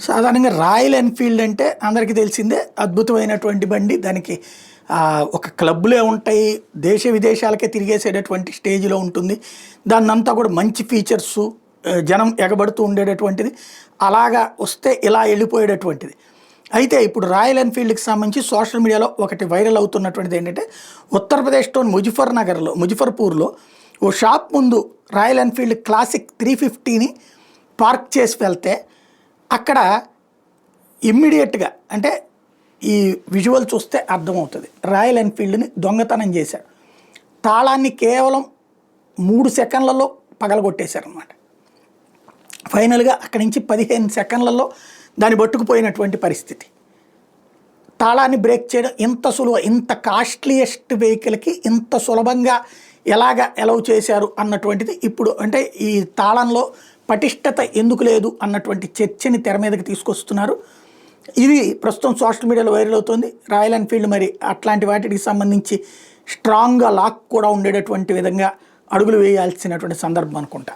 సాధారణంగా royal Enfield అంటే అందరికీ తెలిసిందే, అద్భుతమైనటువంటి బండి. దానికి ఒక క్లబ్లే ఉంటాయి, దేశ విదేశాలకే తిరిగేసేటటువంటి స్టేజ్లో ఉంటుంది. దాన్నంతా కూడా మంచి ఫీచర్సు, జనం ఎగబడుతూ ఉండేటటువంటిది, అలాగా వస్తే ఇలా వెళ్ళిపోయేటటువంటిది. అయితే ఇప్పుడు రాయల్ ఎన్ఫీల్డ్కి సంబంధించి సోషల్ మీడియాలో ఒకటి వైరల్ అవుతున్నటువంటిది ఏంటంటే, ఉత్తరప్రదేశ్లోని ముజఫర్పూర్లో ఓ షాప్ ముందు రాయల్ ఎన్ఫీల్డ్ క్లాసిక్ 350ని పార్క్ చేసి వెళ్తే అక్కడ ఇమ్మీడియట్గా, అంటే ఈ విజువల్ చూస్తే అర్థమవుతుంది, రాయల్ ఎన్ఫీల్డ్ని దొంగతనం చేశారు. తాళాన్ని కేవలం 3 సెకండ్లలో పగలగొట్టేశారనమాట. ఫైనల్గా అక్కడి నుంచి 15 సెకండ్లలో దాన్ని పట్టుకుపోయినటువంటి పరిస్థితి. తాళాన్ని బ్రేక్ చేయడం ఇంత సులువు, ఇంత కాస్ట్లీయెస్ట్ వెహికల్కి ఇంత సులభంగా ఎలవ్ చేశారు అన్నటువంటిది ఇప్పుడు, అంటే ఈ తాళంలో పటిష్టత ఎందుకు లేదు అన్నటువంటి చర్చని తెర మీదకి తీసుకొస్తున్నారు. ఇది ప్రస్తుతం సోషల్ మీడియాలో వైరల్ అవుతుంది. రాయల్ ఎన్ఫీల్డ్ మరి అట్లాంటి వాటికి సంబంధించి స్ట్రాంగ్గా లాక్ కూడా ఉండేటటువంటి విధంగా అడుగులు వేయాల్సినటువంటి సందర్భం అనుకుంటా.